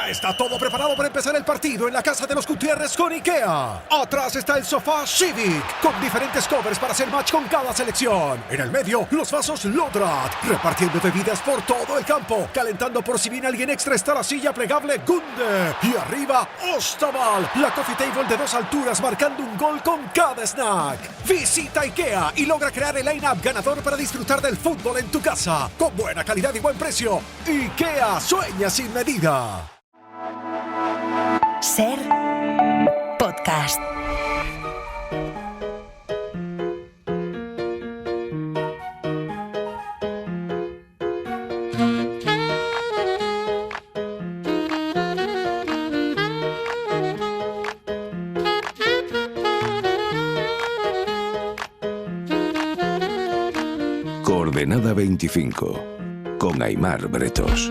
Ya está todo preparado para empezar el partido en la casa de los Gutiérrez con IKEA. Atrás está el sofá Civic, con diferentes covers para hacer match con cada selección. En el medio, los vasos Lodrat, repartiendo bebidas por todo el campo. Calentando por si viene alguien extra está la silla plegable Gunde. Y arriba, Ostaval, la coffee table de 2 alturas marcando un gol con cada snack. Visita IKEA y logra crear el line-up ganador para disfrutar del fútbol en tu casa. Con buena calidad y buen precio. IKEA, sueña sin medida. Ser podcast. Coordenada 25 con Aimar Bretos.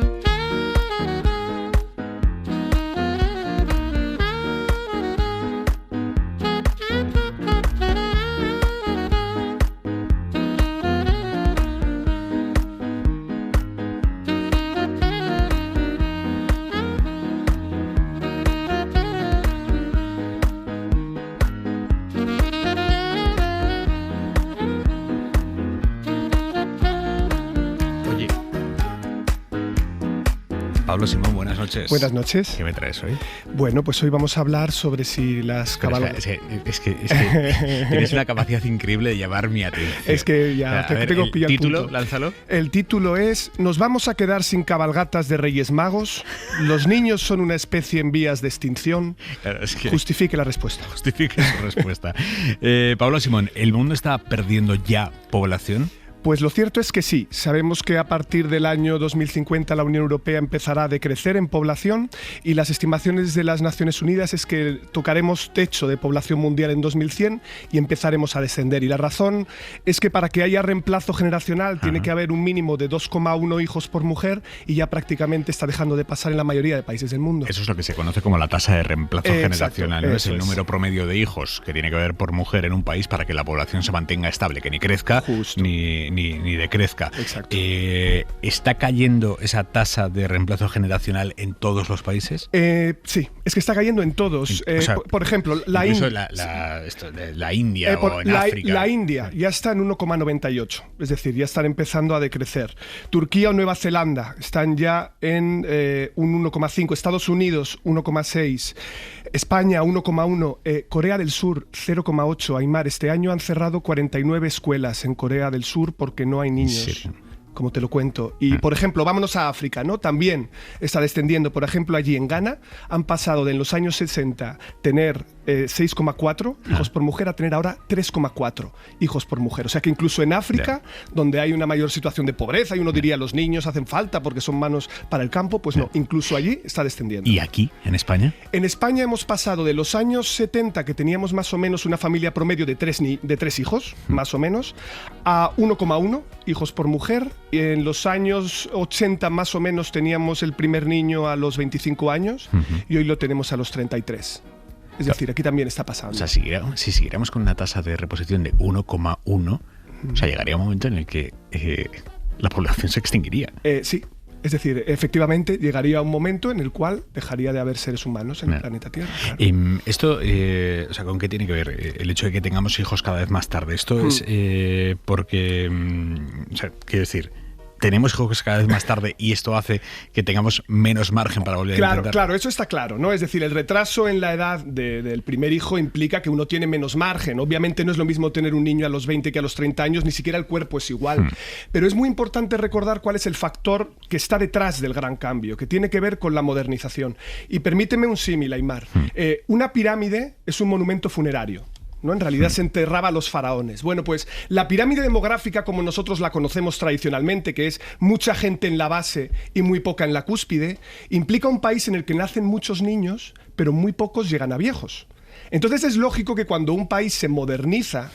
Pablo Simón, buenas noches. Buenas noches. ¿Qué me traes hoy? Bueno, pues hoy vamos a hablar sobre si las cabalgatas... Es que tienes una capacidad increíble de llamar mi atención. Es que ya te tengo pillado el título, punto. lánzalo. El título es: ¿nos vamos a quedar sin cabalgatas de Reyes Magos? ¿Los niños son una especie en vías de extinción? Claro, es que Justifique la respuesta. justifique su respuesta. Pablo Simón, ¿el mundo está perdiendo ya población? Pues lo cierto es que sí. Sabemos que a partir del año 2050 la Unión Europea empezará a decrecer en población y las estimaciones de las Naciones Unidas es que tocaremos techo de población mundial en 2100 y empezaremos a descender. Y la razón es que para que haya reemplazo generacional tiene que haber un mínimo de 2,1 hijos por mujer y ya prácticamente está dejando de pasar en la mayoría de países del mundo. Eso es lo que se conoce como la tasa de reemplazo generacional, ¿no? Es el número promedio de hijos que tiene que haber por mujer en un país para que la población se mantenga estable, que ni crezca ni decrezca. Exacto. ¿Está cayendo esa tasa de reemplazo generacional en todos los países? Sí, es que está cayendo en todos. O sea, por ejemplo, la India o en África. La India ya está en 1,98, es decir, ya están empezando a decrecer. Turquía o Nueva Zelanda están ya en un 1,5, Estados Unidos 1,6, España 1,1, Corea del Sur 0,8. Aimar, este año han cerrado 49 escuelas en Corea del Sur porque no hay niños. Sí. Como te lo cuento. Y, por ejemplo, vámonos a África, ¿no? También está descendiendo. Por ejemplo, allí en Ghana han pasado de en los años 60 tener 6,4 hijos por mujer a tener ahora 3,4 hijos por mujer. O sea que incluso en África, donde hay una mayor situación de pobreza y uno diría los niños hacen falta porque son manos para el campo, pues no, incluso allí está descendiendo. ¿Y aquí, en España? En España hemos pasado de los años 70, que teníamos más o menos una familia promedio de 3 hijos, más o menos, a 1,1 hijos por mujer. En los años 80 más o menos teníamos el primer niño a los 25 años y hoy lo tenemos a los 33. Es decir, aquí también está pasando. O sea, si siguiéramos con una tasa de reposición de 1,1, o sea, llegaría un momento en el que la población se extinguiría. Sí. Es decir, efectivamente llegaría un momento en el cual dejaría de haber seres humanos en el planeta Tierra. Claro. Esto, o sea, ¿con qué tiene que ver el hecho de que tengamos hijos cada vez más tarde? Esto es porque, o sea, quiero decir, tenemos hijos cada vez más tarde y esto hace que tengamos menos margen para volver a intentar. Claro, eso está claro, ¿no? Es decir, el retraso en la edad del primer hijo implica que uno tiene menos margen. Obviamente no es lo mismo tener un niño a los 20 que a los 30 años, ni siquiera el cuerpo es igual. Pero es muy importante recordar cuál es el factor que está detrás del gran cambio, que tiene que ver con la modernización. Y permíteme un símil, Aimar. Una pirámide es un monumento funerario, ¿no? En realidad se enterraba a los faraones. Bueno, pues la pirámide demográfica, como nosotros la conocemos tradicionalmente, que es mucha gente en la base y muy poca en la cúspide, implica un país en el que nacen muchos niños, pero muy pocos llegan a viejos. Entonces es lógico que cuando un país se moderniza,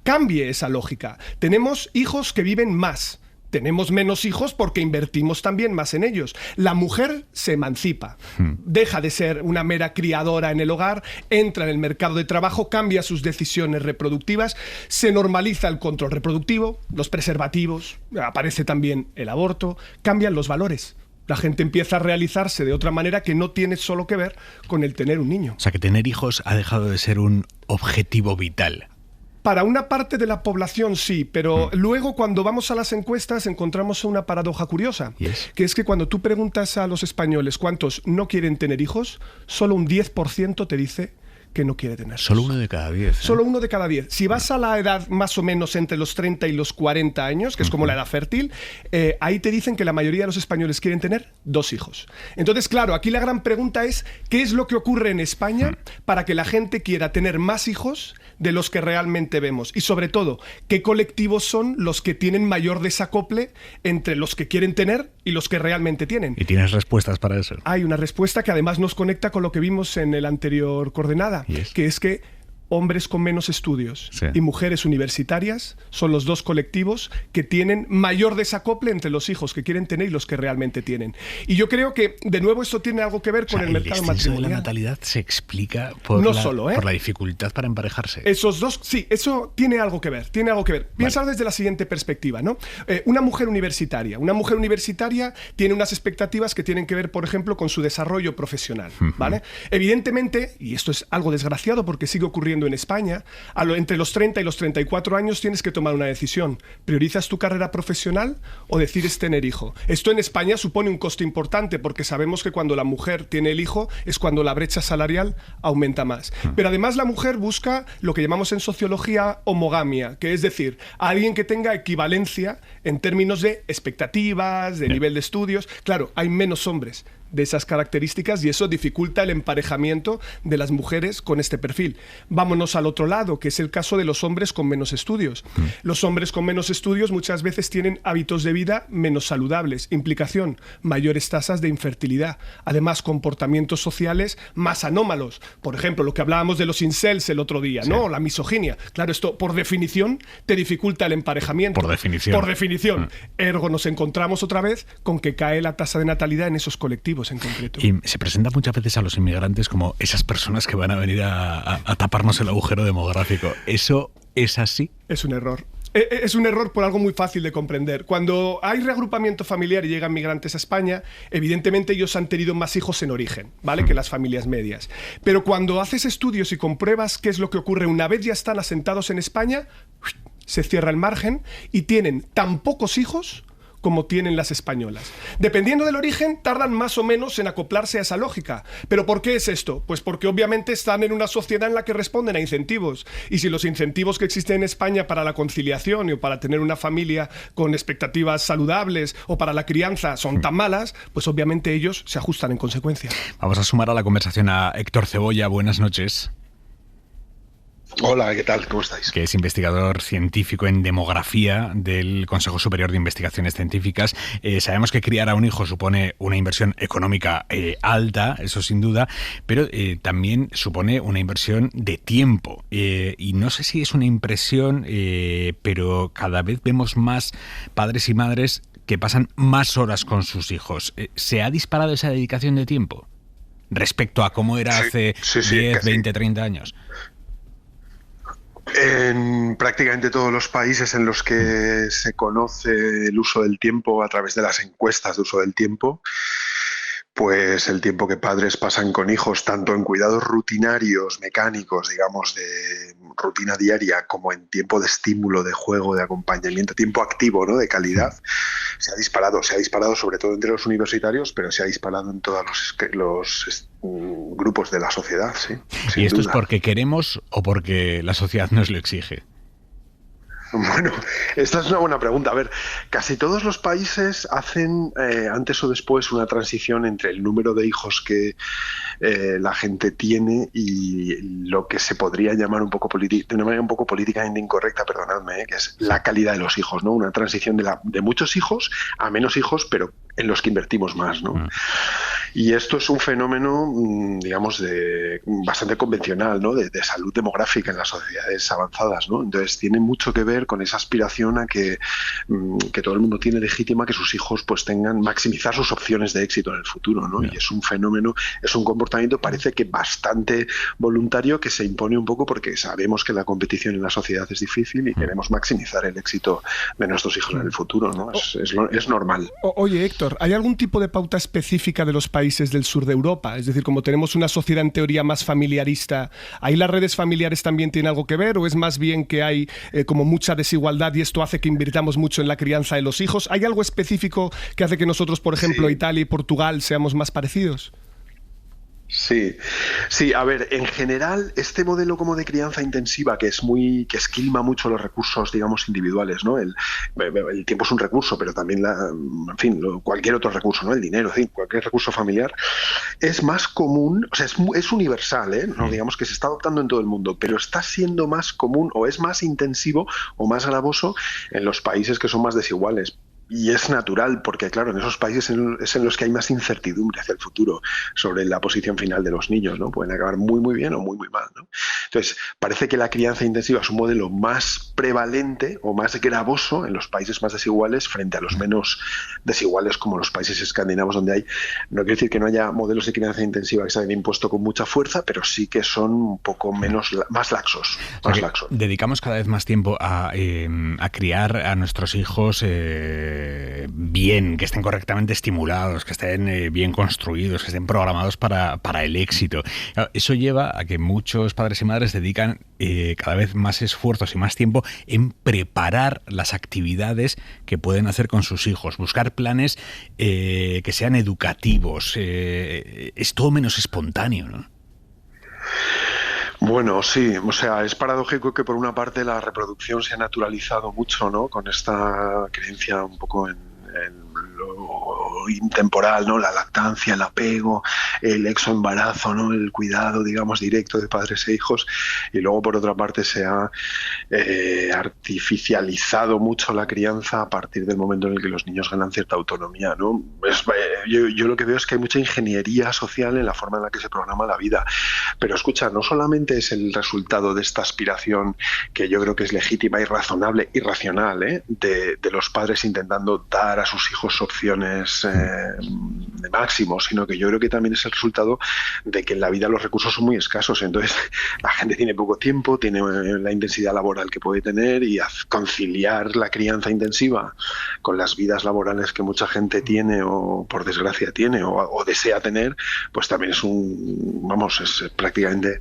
cambie esa lógica. Tenemos hijos que viven más. Tenemos menos hijos porque invertimos también más en ellos. La mujer se emancipa, deja de ser una mera criadora en el hogar, entra en el mercado de trabajo, cambia sus decisiones reproductivas, se normaliza el control reproductivo, los preservativos, aparece también el aborto, cambian los valores. La gente empieza a realizarse de otra manera que no tiene solo que ver con el tener un niño. O sea, que tener hijos ha dejado de ser un objetivo vital. Para una parte de la población sí, pero luego cuando vamos a las encuestas encontramos una paradoja curiosa, que es que cuando tú preguntas a los españoles cuántos no quieren tener hijos, solo un 10% te dice que no quiere tener hijos. Solo 1 de cada 10. Solo 1 de cada 10. Si vas a la edad más o menos entre los 30 y los 40 años, que es como la edad fértil, ahí te dicen que la mayoría de los españoles quieren tener 2 hijos. Entonces, claro, aquí la gran pregunta es, ¿qué es lo que ocurre en España para que la gente quiera tener más hijos de los que realmente vemos? Y sobre todo, ¿qué colectivos son los que tienen mayor desacople entre los que quieren tener y los que realmente tienen? ¿Y tienes respuestas para eso? Hay una respuesta que además nos conecta con lo que vimos en el anterior coordenada, que es que hombres con menos estudios y mujeres universitarias son los 2 colectivos que tienen mayor desacople entre los hijos que quieren tener y los que realmente tienen. Y yo creo que, de nuevo, esto tiene algo que ver con el mercado matrimonial. De la natalidad se explica por, por la dificultad para emparejarse. Esos 2, sí, eso tiene algo que ver, Piensa desde la siguiente perspectiva, ¿no? Una mujer universitaria tiene unas expectativas que tienen que ver, por ejemplo, con su desarrollo profesional, ¿vale? Evidentemente, y esto es algo desgraciado porque sigue ocurriendo en España, entre los 30 y los 34 años tienes que tomar una decisión. ¿Priorizas tu carrera profesional o decides tener hijo? Esto en España supone un coste importante porque sabemos que cuando la mujer tiene el hijo es cuando la brecha salarial aumenta más. Pero además la mujer busca lo que llamamos en sociología homogamia, que es decir, alguien que tenga equivalencia en términos de expectativas, de nivel de estudios. Claro, hay menos hombres de esas características y eso dificulta el emparejamiento de las mujeres con este perfil. Vámonos al otro lado, que es el caso de los hombres con menos estudios. Los hombres con menos estudios muchas veces tienen hábitos de vida menos saludables. Implicación, mayores tasas de infertilidad. Además, comportamientos sociales más anómalos. Por ejemplo, lo que hablábamos de los incels el otro día, ¿no? La misoginia. Claro, esto por definición te dificulta el emparejamiento. Por definición. Por definición. Ergo, nos encontramos otra vez con que cae la tasa de natalidad en esos colectivos en concreto. Y se presenta muchas veces a los inmigrantes como esas personas que van a venir a taparnos el agujero demográfico. ¿Eso es así? Es un error. Es un error por algo muy fácil de comprender. Cuando hay reagrupamiento familiar y llegan migrantes a España, evidentemente ellos han tenido más hijos en origen, ¿vale? Que las familias medias. Pero cuando haces estudios y compruebas qué es lo que ocurre una vez ya están asentados en España, se cierra el margen y tienen tan pocos hijos como tienen las españolas. Dependiendo del origen, tardan más o menos en acoplarse a esa lógica. ¿Pero por qué es esto? Pues porque obviamente están en una sociedad en la que responden a incentivos. Y si los incentivos que existen en España para la conciliación o para tener una familia con expectativas saludables o para la crianza son tan malas, pues obviamente ellos se ajustan en consecuencia. Vamos a sumar a la conversación a Héctor Cebolla. Buenas noches. Hola, ¿qué tal? ¿Cómo estáis? Que es investigador científico en demografía del Consejo Superior de Investigaciones Científicas. Sabemos que criar a un hijo supone una inversión económica alta, eso sin duda, pero también supone una inversión de tiempo. Y no sé si es una impresión, pero cada vez vemos más padres y madres que pasan más horas con sus hijos. ¿Se ha disparado esa dedicación de tiempo respecto a cómo era hace 10, 20, 30 años? En prácticamente todos los países en los que se conoce el uso del tiempo a través de las encuestas de uso del tiempo, pues el tiempo que padres pasan con hijos, tanto en cuidados rutinarios, mecánicos, digamos, de rutina diaria, como en tiempo de estímulo, de juego, de acompañamiento, tiempo activo, ¿no? De calidad, se ha disparado sobre todo entre los universitarios, pero se ha disparado en todos los grupos de la sociedad, sí. ¿Y esto es porque queremos o porque la sociedad nos lo exige? Bueno, esta es una buena pregunta. A ver, casi todos los países hacen antes o después una transición entre el número de hijos que la gente tiene y lo que se podría llamar de una manera un poco políticamente incorrecta, perdonadme, que es la calidad de los hijos, ¿no? Una transición de muchos hijos a menos hijos, pero en los que invertimos más, ¿no? Y esto es un fenómeno, digamos, bastante convencional, ¿no? De salud demográfica en las sociedades avanzadas, ¿no? Entonces tiene mucho que ver con esa aspiración a que todo el mundo tiene legítima que sus hijos pues tengan, maximizar sus opciones de éxito en el futuro, ¿no? Y es un fenómeno, es un comportamiento parece que bastante voluntario, que se impone un poco porque sabemos que la competición en la sociedad es difícil y queremos maximizar el éxito de nuestros hijos en el futuro, ¿no? Es normal. Oye, Héctor, ¿hay algún tipo de pauta específica de los países del sur de Europa? Es decir, como tenemos una sociedad en teoría más familiarista, ¿ahí las redes familiares también tienen algo que ver o es más bien que hay como mucha desigualdad y esto hace que invirtamos mucho en la crianza de los hijos? ¿Hay algo específico que hace que nosotros, por ejemplo, Italia y Portugal, seamos más parecidos? Sí, a ver, en general este modelo como de crianza intensiva que esquilma mucho los recursos, digamos, individuales, ¿no? El tiempo es un recurso, pero también cualquier otro recurso, ¿no? El dinero, en fin, cualquier recurso familiar es más común, o sea, es universal, ¿eh? No digamos que se está adoptando en todo el mundo, pero está siendo más común o es más intensivo o más gravoso en los países que son más desiguales. Y es natural, porque claro, en esos países es en los que hay más incertidumbre hacia el futuro sobre la posición final de los niños, ¿no? Pueden acabar muy, muy bien o muy, muy mal, ¿no? Entonces, parece que la crianza intensiva es un modelo más prevalente o más gravoso en los países más desiguales frente a los menos desiguales como los países escandinavos donde hay. No quiere decir que no haya modelos de crianza intensiva que se hayan impuesto con mucha fuerza, pero sí que son un poco más laxos. Dedicamos cada vez más tiempo a criar a nuestros hijos bien, que estén correctamente estimulados, que estén bien construidos, que estén programados para el éxito. Eso lleva a que muchos padres y madres dedican cada vez más esfuerzos y más tiempo en preparar las actividades que pueden hacer con sus hijos, buscar planes que sean educativos. Es todo menos espontáneo, ¿no? Bueno, sí, o sea, es paradójico que por una parte la reproducción se ha naturalizado mucho, ¿no? Con esta creencia un poco en lo intemporal, ¿no? La lactancia, el apego, el exoembarazo, ¿no? El cuidado, digamos, directo de padres e hijos. Y luego, por otra parte, se ha artificializado mucho la crianza a partir del momento en el que los niños ganan cierta autonomía, ¿no? Yo lo que veo es que hay mucha ingeniería social en la forma en la que se programa la vida. Pero escucha, no solamente es el resultado de esta aspiración que yo creo que es legítima y razonable y racional, de los padres intentando dar a sus hijos opciones de máximo, sino que yo creo que también es el resultado de que en la vida los recursos son muy escasos. Entonces la gente tiene poco tiempo, tiene la intensidad laboral que puede tener, y conciliar la crianza intensiva con las vidas laborales que mucha gente tiene o por desgracia tiene o desea tener, pues también es es prácticamente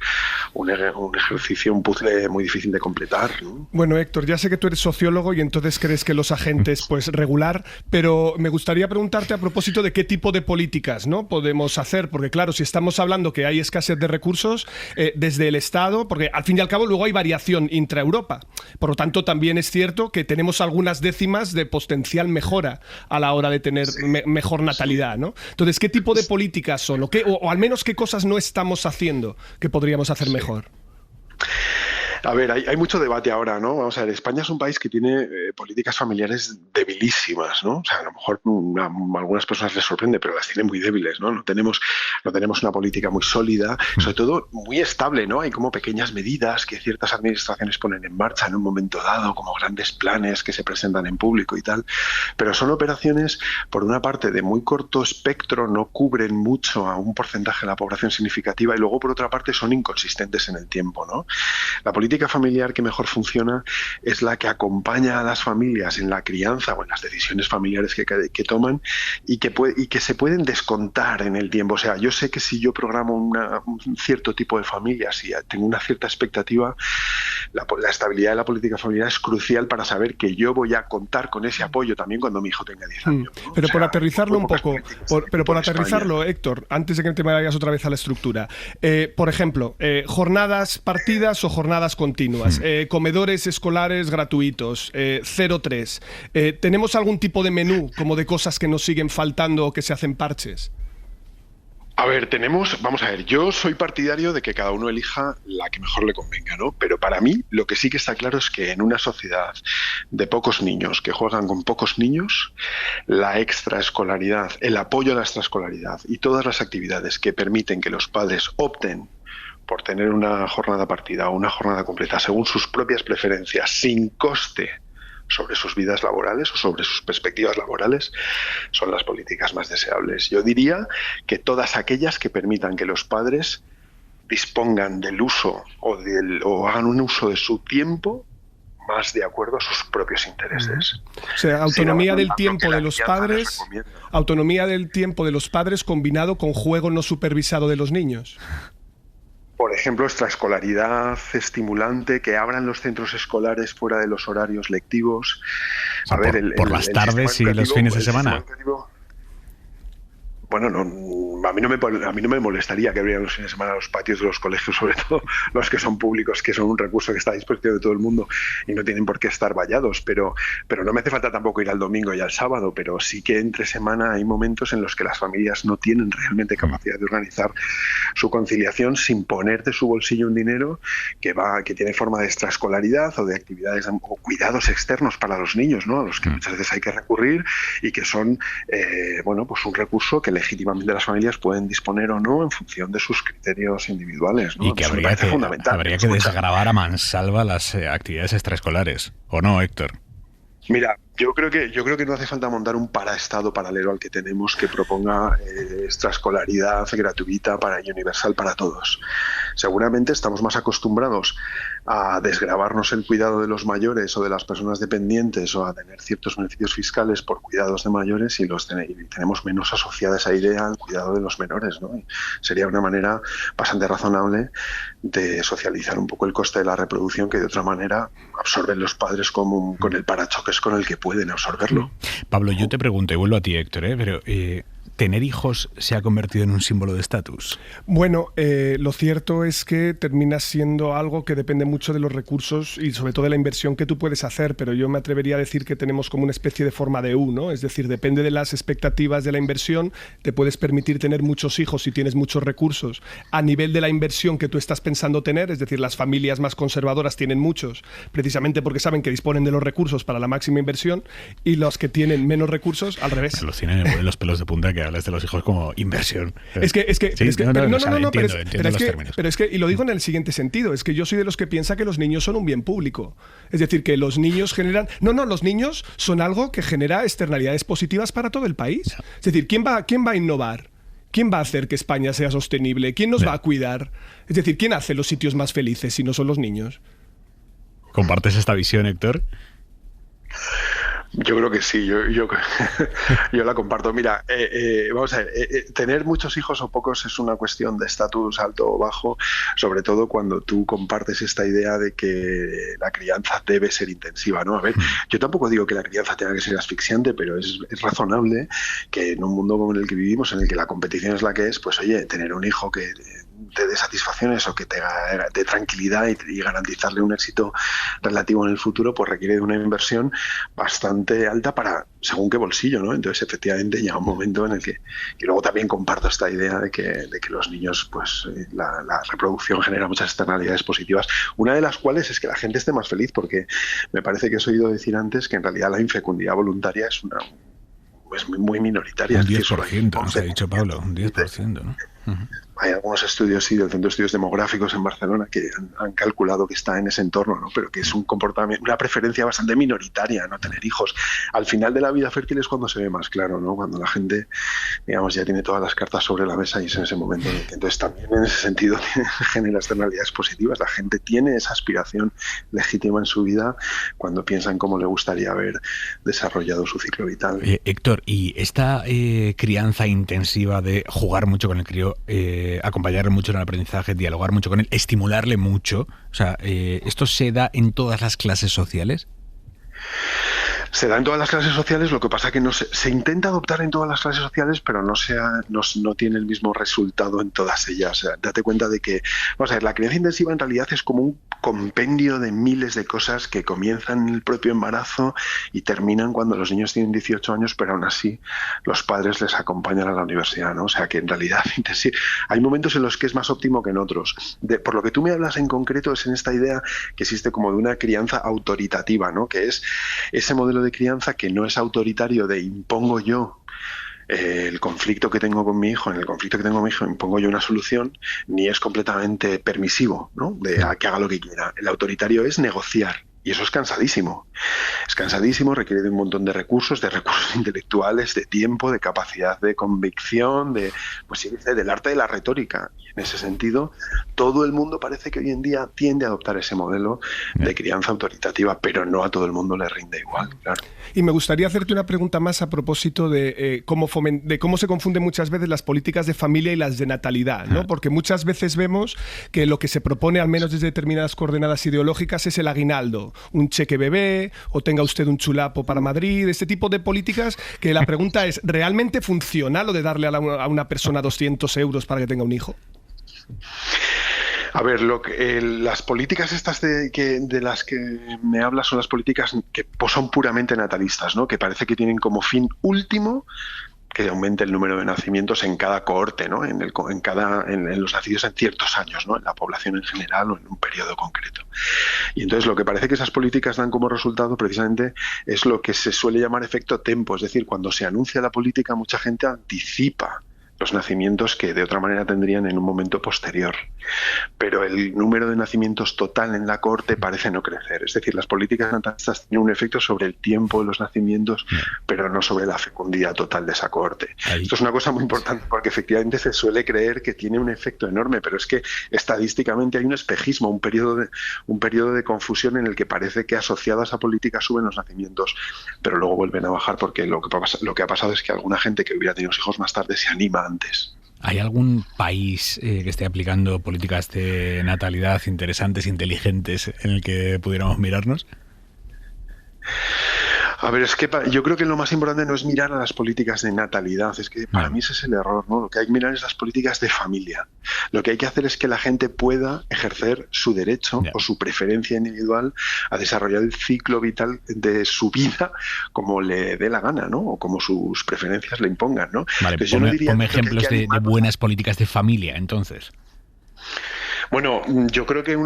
un ejercicio, un puzzle muy difícil de completar, ¿no? Bueno, Héctor, ya sé que tú eres sociólogo y entonces crees que los agentes pues regular, pero me gustaría preguntarte a propósito de qué tipo de políticas, ¿no?, podemos hacer, porque claro, si estamos hablando que hay escasez de recursos desde el Estado, porque al fin y al cabo luego hay variación intra-Europa, por lo tanto también es cierto que tenemos algunas décimas de potencial mejora a la hora de tener mejor natalidad, ¿no? Entonces, ¿qué tipo de políticas son? O al menos qué cosas no estamos haciendo que podríamos hacer mejor. A ver, hay mucho debate ahora, ¿no? Vamos a ver, España es un país que tiene políticas familiares debilísimas, ¿no? O sea, a lo mejor a algunas personas les sorprende, pero las tiene muy débiles, ¿no? No tenemos una política muy sólida, sobre todo muy estable, ¿no? Hay como pequeñas medidas que ciertas administraciones ponen en marcha en un momento dado, como grandes planes que se presentan en público y tal, pero son operaciones, por una parte, de muy corto espectro, no cubren mucho a un porcentaje de la población significativa, y luego, por otra parte, son inconsistentes en el tiempo, ¿no? La política familiar que mejor funciona es la que acompaña a las familias en la crianza o en las decisiones familiares que toman y que se pueden descontar en el tiempo. O sea, yo sé que si yo programo un cierto tipo de familias y tengo una cierta expectativa, la estabilidad de la política familiar es crucial para saber que yo voy a contar con ese apoyo también cuando mi hijo tenga 10 años, ¿no? Pero por aterrizarlo un poco, por aterrizarlo, Héctor, antes de que te vayas otra vez a la estructura, por ejemplo, jornadas partidas o jornadas continuas, comedores escolares gratuitos, 0-3. ¿Tenemos algún tipo de menú como de cosas que nos siguen faltando o que se hacen parches? A ver, vamos a ver, yo soy partidario de que cada uno elija la que mejor le convenga, ¿no? Pero para mí lo que sí que está claro es que en una sociedad de pocos niños, que juegan con pocos niños, la extraescolaridad, el apoyo a la extraescolaridad y todas las actividades que permiten que los padres opten por tener una jornada partida o una jornada completa según sus propias preferencias, sin coste sobre sus vidas laborales o sobre sus perspectivas laborales, son las políticas más deseables. Yo diría que todas aquellas que permitan que los padres dispongan del uso o hagan un uso de su tiempo más de acuerdo a sus propios intereses. O sea, autonomía del tiempo de los padres, autonomía del tiempo de los padres combinado con juego no supervisado de los niños. Por ejemplo, extraescolaridad estimulante, que abran los centros escolares fuera de los horarios lectivos. A ver, por las tardes y los fines de semana. Bueno, a mí no me molestaría que abrieran los fines de semana los patios de los colegios, sobre todo los que son públicos, que son un recurso que está a disposición de todo el mundo y no tienen por qué estar vallados, pero no me hace falta tampoco ir al domingo y al sábado, pero sí que entre semana hay momentos en los que las familias no tienen realmente capacidad de organizar su conciliación sin poner de su bolsillo un dinero que tiene forma de extraescolaridad o de actividades o cuidados externos para los niños, ¿no? A los que muchas veces hay que recurrir y que son pues un recurso que legítimamente las familias pueden disponer o no en función de sus criterios individuales, ¿no? Y que habría que desgravar a mansalva las actividades extraescolares, ¿o no, Héctor? Mira, yo creo que no hace falta montar un paraestado paralelo al que tenemos que proponga extraescolaridad gratuita y universal para todos. Seguramente estamos más acostumbrados a desgravarnos el cuidado de los mayores o de las personas dependientes o a tener ciertos beneficios fiscales por cuidados de mayores y tenemos menos asociada esa idea al cuidado de los menores, ¿no? Y sería una manera bastante razonable de socializar un poco el coste de la reproducción que de otra manera absorben los padres con el parachoques con el que pueden absorberlo. Pablo, yo te pregunto, y vuelvo a ti, Héctor, pero ¿tener hijos se ha convertido en un símbolo de estatus? Bueno, lo cierto es que termina siendo algo que depende mucho de los recursos y sobre todo de la inversión que tú puedes hacer, pero yo me atrevería a decir que tenemos como una especie de forma de U, ¿no? Es decir, depende de las expectativas de la inversión, te puedes permitir tener muchos hijos si tienes muchos recursos a nivel de la inversión que tú estás pensando tener, es decir, las familias más conservadoras tienen muchos, precisamente porque saben que disponen de los recursos para la máxima inversión, y los que tienen menos recursos, al revés. Los tienen me ponen los pelos de punta que hablas de los hijos como inversión. Pero es que, y lo digo en el siguiente sentido, es que yo soy de los que piensa que los niños son un bien público. Es decir, que los niños generan... los niños son algo que genera externalidades positivas para todo el país. Es decir, ¿quién va a innovar? ¿Quién va a hacer que España sea sostenible? ¿Quién nos va a cuidar? Es decir, ¿quién hace los sitios más felices si no son los niños? ¿Compartes esta visión, Héctor? Yo creo que sí, yo la comparto. Mira, vamos a ver, tener muchos hijos o pocos es una cuestión de estatus alto o bajo, sobre todo cuando tú compartes esta idea de que la crianza debe ser intensiva, ¿no? A ver, yo tampoco digo que la crianza tenga que ser asfixiante, pero es razonable que en un mundo como el que vivimos, en el que la competición es la que es, pues oye, tener un hijo que te dé satisfacciones o que te dé tranquilidad y garantizarle un éxito relativo en el futuro, pues requiere de una inversión bastante alta para según qué bolsillo, ¿no? Entonces, efectivamente, llega un momento en el que... Y luego también comparto esta idea de que los niños, pues la reproducción genera muchas externalidades positivas, una de las cuales es que la gente esté más feliz, porque me parece que has oído decir antes que en realidad la infecundidad voluntaria es muy minoritaria. Un 10%, nos ha dicho Pablo, un 10%, ¿no? Uh-huh. Hay algunos estudios, sí, del Centro de Estudios Demográficos en Barcelona que han calculado que está en ese entorno, ¿no? Pero que es un comportamiento, una preferencia bastante minoritaria, no tener hijos. Al final de la vida fértil es cuando se ve más claro, ¿no? Cuando la gente, digamos, ya tiene todas las cartas sobre la mesa y es en ese momento en el que entonces también en ese sentido genera externalidades positivas. La gente tiene esa aspiración legítima en su vida cuando piensa en cómo le gustaría haber desarrollado su ciclo vital. Héctor, ¿y esta crianza intensiva de jugar mucho con el crío, acompañarle mucho en el aprendizaje, dialogar mucho con él, estimularle mucho, o sea, ¿esto se da en todas las clases sociales? Se da en todas las clases sociales, lo que pasa que se intenta adoptar en todas las clases sociales, pero no tiene el mismo resultado en todas ellas. O sea, date cuenta de que, vamos a ver, la crianza intensiva en realidad es como un compendio de miles de cosas que comienzan en el propio embarazo y terminan cuando los niños tienen 18 años, pero aún así los padres les acompañan a la universidad, ¿no? O sea que en realidad hay momentos en los que es más óptimo que en otros. Por lo que tú me hablas en concreto es en esta idea que existe como de una crianza autoritativa, ¿no? Que es ese modelo de crianza que no es autoritario de impongo yo el conflicto que tengo con mi hijo, en el conflicto que tengo con mi hijo impongo yo una solución, ni es completamente permisivo, ¿no? De a que haga lo que quiera. El autoritario es negociar. Y eso es cansadísimo. Es cansadísimo, requiere de un montón de recursos intelectuales, de tiempo, de capacidad de convicción, del arte de la retórica. Y en ese sentido, todo el mundo parece que hoy en día tiende a adoptar ese modelo de crianza autoritativa, pero no a todo el mundo le rinde igual, claro. Y me gustaría hacerte una pregunta más a propósito de cómo se confunden muchas veces las políticas de familia y las de natalidad, ¿no? Porque muchas veces vemos que lo que se propone, al menos desde determinadas coordenadas ideológicas, es el aguinaldo. Un cheque bebé, o tenga usted un chulapo para Madrid, este tipo de políticas que la pregunta es, ¿realmente funciona lo de darle a una persona 200 euros para que tenga un hijo? A ver, las políticas estas de las que me hablas son las políticas que son puramente natalistas, ¿no? Que parece que tienen como fin último que aumente el número de nacimientos en cada cohorte, ¿no? En los nacidos en ciertos años, ¿no? En la población en general o en un periodo concreto. Y entonces lo que parece que esas políticas dan como resultado precisamente es lo que se suele llamar efecto tempo, es decir, cuando se anuncia la política mucha gente anticipa los nacimientos que de otra manera tendrían en un momento posterior. Pero el número de nacimientos total en la cohorte parece no crecer. Es decir, las políticas natalistas tienen un efecto sobre el tiempo de los nacimientos, pero no sobre la fecundidad total de esa cohorte. Esto es una cosa muy importante porque efectivamente se suele creer que tiene un efecto enorme, pero es que estadísticamente hay un espejismo, un periodo de confusión en el que parece que asociado a esa política suben los nacimientos, pero luego vuelven a bajar porque lo que ha pasado es que alguna gente que hubiera tenido hijos más tarde se anima antes. ¿Hay algún país que esté aplicando políticas de natalidad interesantes, inteligentes, en el que pudiéramos mirarnos? A ver, es que yo creo que lo más importante no es mirar a las políticas de natalidad, es que para mí ese es el error, ¿no? Lo que hay que mirar es las políticas de familia. Lo que hay que hacer es que la gente pueda ejercer su derecho o su preferencia individual a desarrollar el ciclo vital de su vida como le dé la gana, ¿no? O como sus preferencias le impongan, ¿no? Vale, ponme ejemplos de buenas políticas de familia, entonces. Bueno, yo creo que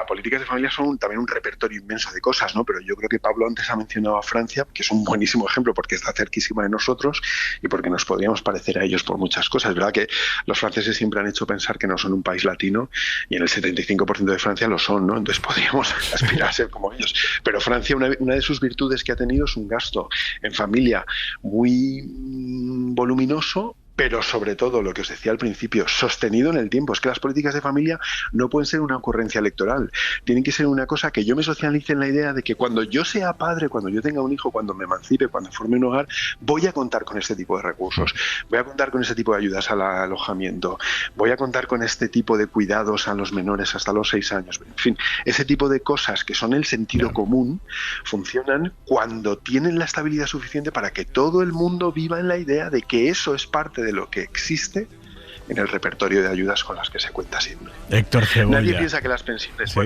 políticas de familia son también un repertorio inmenso de cosas, ¿no? Pero yo creo que Pablo antes ha mencionado a Francia, que es un buenísimo ejemplo porque está cerquísima de nosotros y porque nos podríamos parecer a ellos por muchas cosas. Es verdad que los franceses siempre han hecho pensar que no son un país latino y en el 75% de Francia lo son, ¿no? Entonces podríamos aspirar a ser como ellos. Pero Francia, una de sus virtudes que ha tenido es un gasto en familia muy voluminoso, pero sobre todo, lo que os decía al principio, sostenido en el tiempo. Es que las políticas de familia no pueden ser una ocurrencia electoral. Tienen que ser una cosa que yo me socialice en la idea de que cuando yo sea padre, cuando yo tenga un hijo, cuando me emancipe, cuando forme un hogar, voy a contar con este tipo de recursos. Voy a contar con este tipo de ayudas al alojamiento. Voy a contar con este tipo de cuidados a los menores hasta los 6 años. En fin, ese tipo de cosas que son el sentido común funcionan cuando tienen la estabilidad suficiente para que todo el mundo viva en la idea de que eso es parte de lo que existe en el repertorio de ayudas con las que se cuenta siempre. Héctor Cebolla. Nadie piensa que las pensiones... ¿Sí?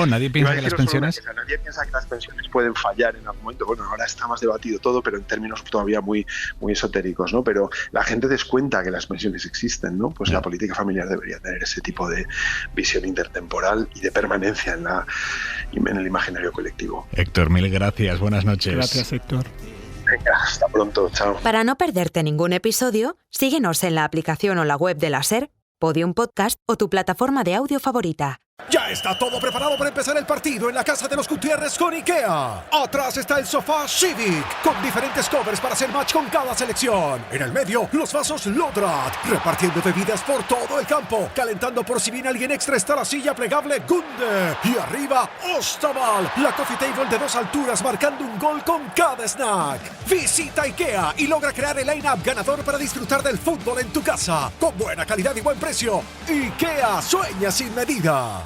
Nadie piensa que las pensiones... Nadie piensa que las pensiones pueden fallar en algún momento. Bueno, ahora está más debatido todo, pero en términos todavía muy, muy esotéricos, ¿no? Pero la gente descuenta que las pensiones existen, ¿no? Pues la política familiar debería tener ese tipo de visión intertemporal y de permanencia en el imaginario colectivo. Héctor, mil gracias. Buenas noches. Gracias, Héctor. Venga, hasta pronto. Chao. Para no perderte ningún episodio, síguenos en la aplicación o la web de la SER, Podium Podcast o tu plataforma de audio favorita. Ya está todo preparado para empezar el partido en la casa de los Gutiérrez con IKEA. Atrás está el sofá Civic, con diferentes covers para hacer match con cada selección. En el medio, los vasos Lodrat, repartiendo bebidas por todo el campo. Calentando por si viene alguien extra está la silla plegable Gunde. Y arriba, Ostaval, la coffee table de 2 alturas marcando un gol con cada snack. Visita IKEA y logra crear el line-up ganador para disfrutar del fútbol en tu casa. Con buena calidad y buen precio. IKEA, sueña sin medida.